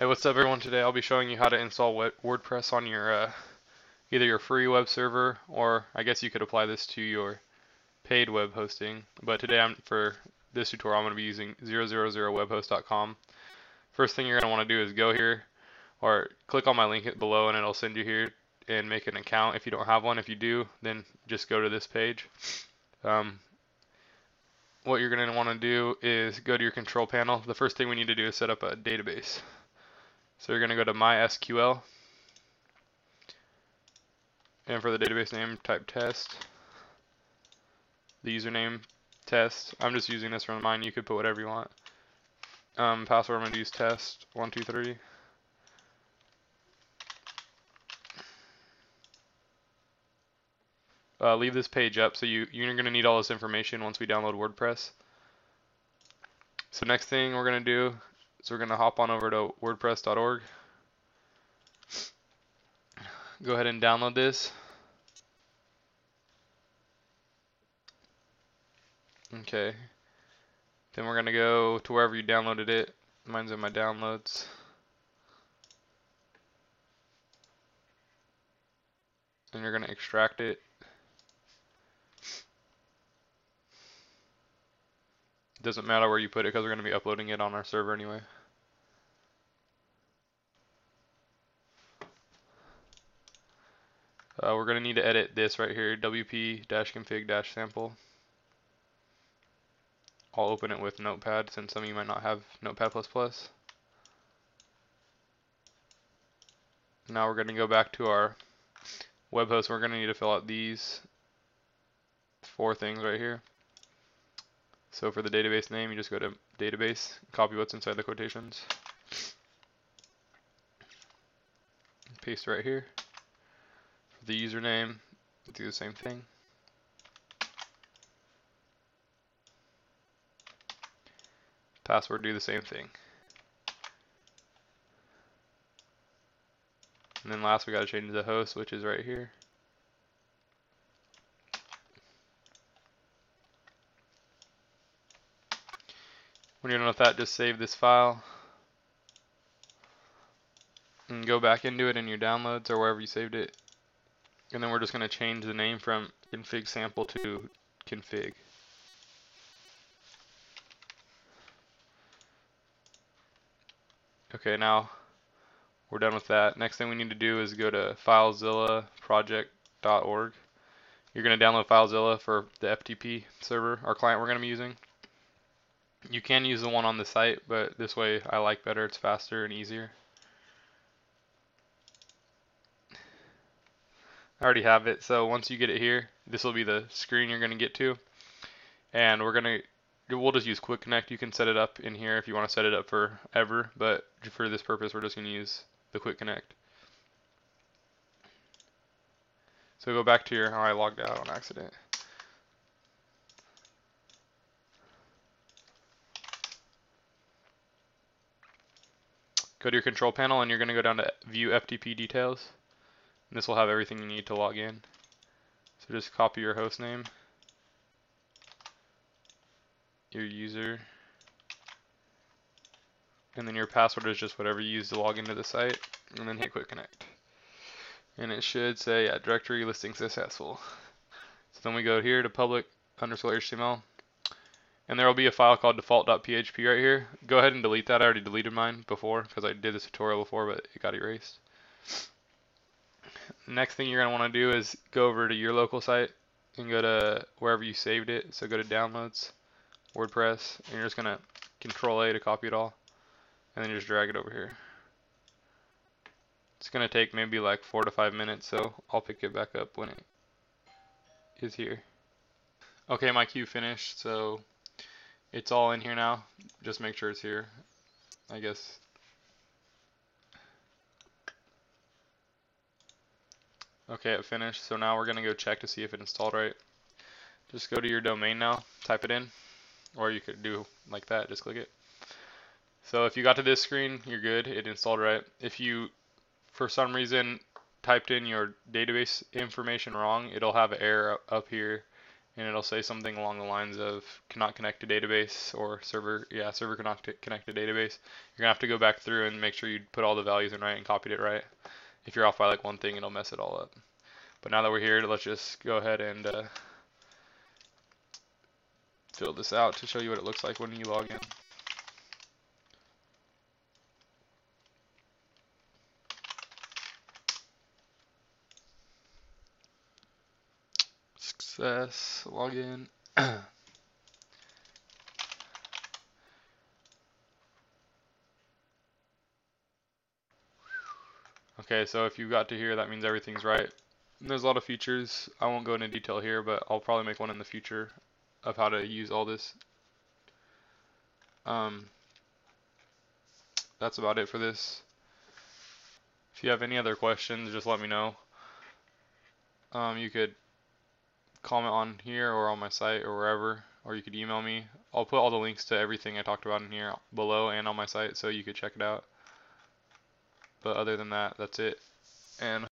Hey, what's up everyone? Today I'll be showing you how to install WordPress on your either your free web server, or I guess you could apply this to your paid web hosting. But today for this tutorial I'm going to be using 000webhost.com. First thing you're going to want to do is go here or click on my link below and it'll send you here and make an account if you don't have one. If you do, then just go to this page. What you're going to want to do is go to your control panel. The first thing we need to do is set up a database. So you're going to go to MySQL. And for the database name, type test. The username, test. I'm just using this for mine. You could put whatever you want. Password, I'm going to use test123. Leave this page up. So you're going to need all this information once we download WordPress. So next thing we're going to do is we're going to hop on over to wordpress.org. Go ahead and download this. Okay. Then we're going to go to wherever you downloaded it. Mine's in my downloads. And you're going to extract it. It doesn't matter where you put it because we're going to be uploading it on our server anyway. We're going to need to edit this right here, wp-config-sample. I'll open it with Notepad since some of you might not have Notepad++. Now we're going to go back to our web host. We're going to need to fill out these 4 things right here. So for the database name, you just go to database, copy what's inside the quotations, paste right here. For the username, do the same thing. Password, do the same thing. And then last we got to change the host, which is right here. When you're done with that, just save this file and go back into it in your downloads or wherever you saved it. And then we're just going to change the name from config sample to config. Okay, now we're done with that. Next thing we need to do is go to filezillaproject.org. You're going to download FileZilla for the FTP server, our client we're going to be using. You can use the one on the site, but this way I like better. It's faster and easier. I already have it, so once you get it here, this will be the screen you're going to get to. And we'll just use Quick Connect. You can set it up in here if you want to set it up forever, but for this purpose, we're just going to use the Quick Connect. So go back to your, I logged out on accident. Go to your control panel and you're going to go down to View FTP Details. And this will have everything you need to log in. So just copy your host name, your user, and then your password is just whatever you use to log into the site, and then hit Quick Connect. And it should say, yeah, directory listing successful. So then we go here to public_HTML, and there will be a file called default.php right here. Go ahead and delete that. I already deleted mine before because I did this tutorial before, but it got erased. Next thing you're going to want to do is go over to your local site and go to wherever you saved it. So go to Downloads, WordPress, and you're just going to Control-A to copy it all, and then just drag it over here. It's going to take maybe like 4 to 5 minutes, so I'll pick it back up when it is here. Okay, my queue finished, so it's all in here now. Just make sure it's here, I guess. Okay, it finished, so now we're going to go check to see if it installed right. Just go to your domain now, type it in, or you could do like that, just click it. So if you got to this screen, you're good, it installed right. If you, for some reason, typed in your database information wrong, it'll have an error up here, and it'll say something along the lines of cannot connect to database or server cannot connect to database. You're gonna have to go back through and make sure you put all the values in right and copied it right. If you're off by like one thing, it'll mess it all up. But now that we're here, let's just go ahead and fill this out to show you what it looks like when you log in. Success, login. Okay, so if you got to here, that means everything's right. And there's a lot of features. I won't go into detail here, but I'll probably make one in the future of how to use all this. That's about it for this. If you have any other questions, just let me know. You could comment on here or on my site or wherever, or you could email me. I'll put all the links to everything I talked about in here below and on my site so you could check it out. But other than that, that's it. And